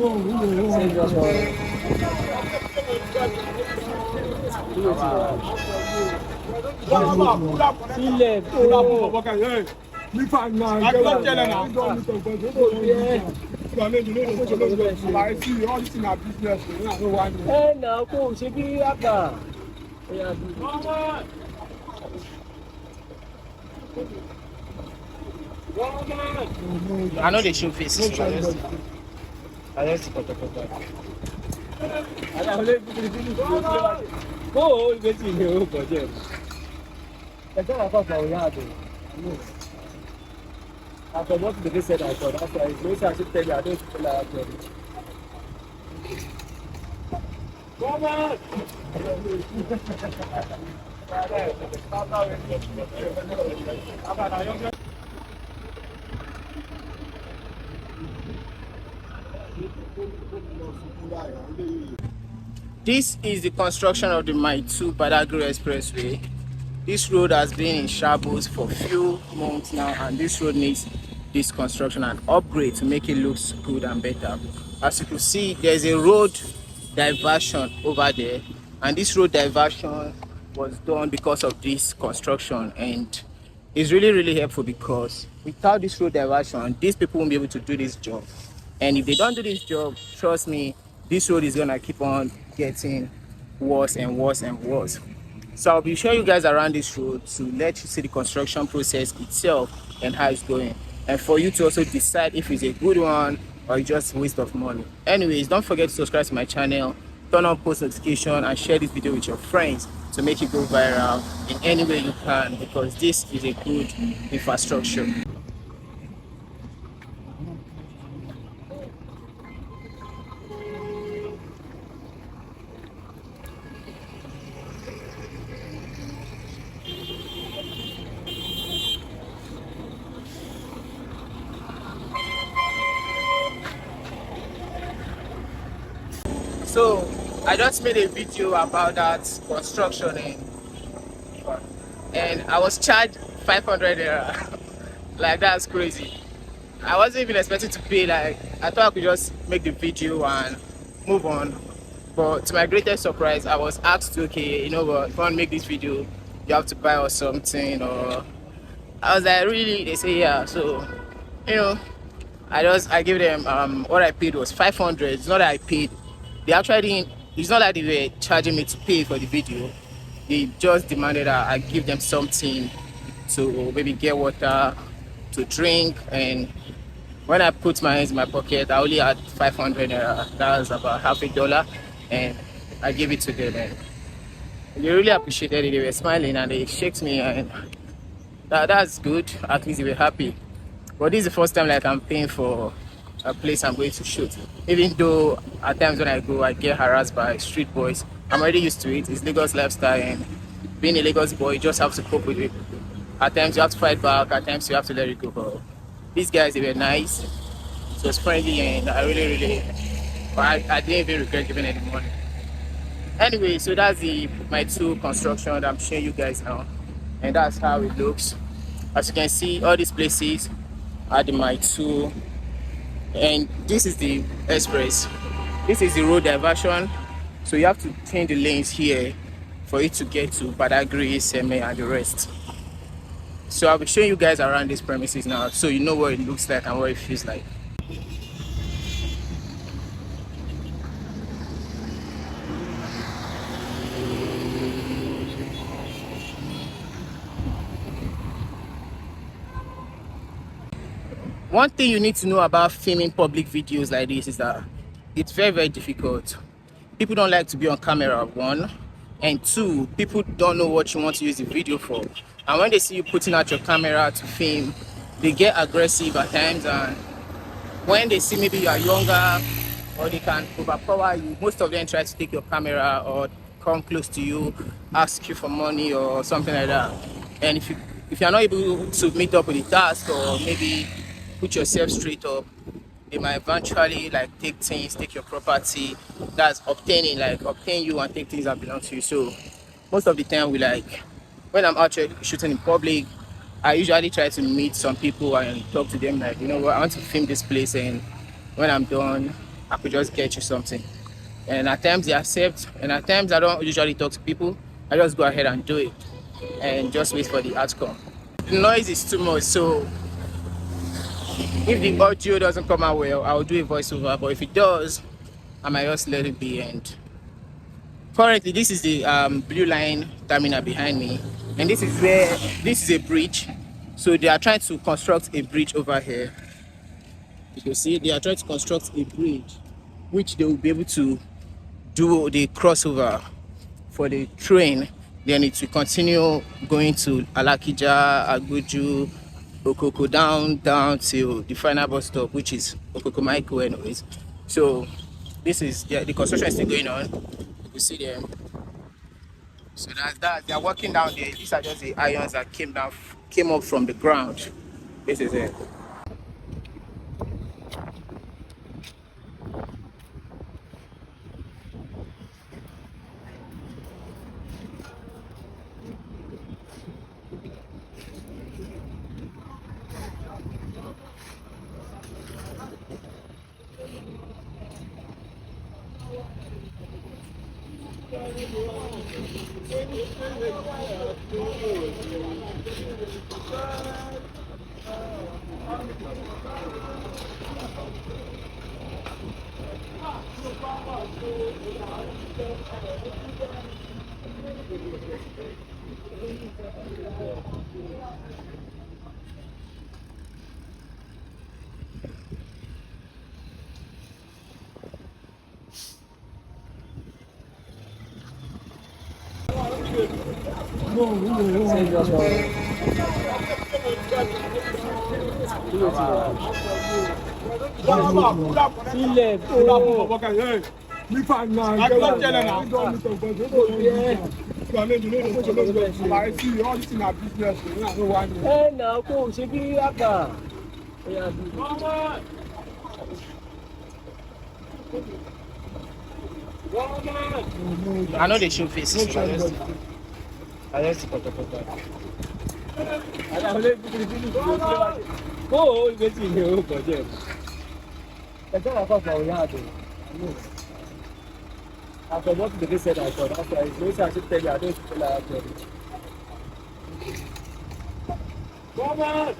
I know they show faces. I just I forgot what they said. I thought that's why it's most I should tell you. I don't feel like come on! This is the construction of the Mile 2 Badagry Expressway. This road has been in shambles for a few months now, and this road needs this construction and upgrade to make it look good and better. As you can see, there's a road diversion over there, and this road diversion was done because of this construction, and it's really helpful because without this road diversion, these people won't be able to do this job. And if they don't do this job, trust me, this road is gonna keep on getting worse and worse and worse. So I'll be showing you guys around this road to let you see the construction process itself and how it's going, and for you to also decide if it's a good one or just a waste of money. Anyways, don't forget to subscribe to my channel, turn on post notification, and share this video with your friends to make it go viral in any way you can, because this is a good infrastructure. So I just made a video about that construction and I was charged 500 naira. Like, that's crazy. I wasn't even expecting to pay. Like, I thought I could just make the video and move on, but to my greatest surprise, I was asked to, okay, you know what, if you want to make this video, you have to buy or something. Or I was like, really? They say yeah. So, you know, I gave them what I paid was 500. It's not that I paid. They actually didn't, it's not like they were charging me to pay for the video. They just demanded that I give them something to maybe get water to drink. And when I put my hands in my pocket, I only had 500 naira. That was about $50, and I gave it to them. And they really appreciated it. They were smiling and they shook me, and that's good. At least they were happy. But this is the first time like I'm paying for a place I'm going to shoot. Even though at times when I go, I get harassed by street boys. I'm already used to it. It's Lagos lifestyle, and being a Lagos boy, you just have to cope with it. At times you have to fight back, at times you have to let it go. But these guys, they were nice. It was friendly, and I really, I didn't even regret giving any money. Anyway, so that's the Mile 2 construction that I'm showing you guys now, and that's how it looks. As you can see, all these places are the Mile 2. And this is the express. This is the road diversion, so you have to change the lanes here for it to get to Badagry, Seme, and the rest. So I'll be showing you guys around these premises now, so you know what it looks like and what it feels like. One thing you need to know about filming public videos like this is that it's very difficult. People don't like to be on camera, one, and two, people don't know what you want to use the video for. And when they see you putting out your camera to film, they get aggressive at times, and when they see maybe you are younger or they can overpower you, most of them try to take your camera or come close to you, ask you for money or something like that. And if you're not able to meet up with the task, or maybe put yourself straight up, they might eventually like take your property. That's obtain you and take things that belong to you. So most of the time, when I'm out shooting in public, I usually try to meet some people and talk to them, like, you know what, I want to film this place, and when I'm done, I could just get you something. And at times they accept, and at times I don't usually talk to people. I just go ahead and do it and just wait for the outcome. The noise is too much, so if the audio doesn't come out well, I'll do a voiceover, but if it does, I might just let it be. And currently this is the blue line terminal behind me, and this is a bridge, so they are trying to construct a bridge over here. You can see they are trying to construct a bridge which they will be able to do the crossover for the train. Then it will continue going to Alakija, Aguju, Okoko, down till the final bus stop, which is Okoko Maiko anyways. So this is, yeah, the construction is still going on. You see them. So that's that. They are working down there. These are just the ions that came up from the ground. This is it. I know they show faces. I just I forgot what they said. I thought after I should tell you. I don't feel like it. Come on!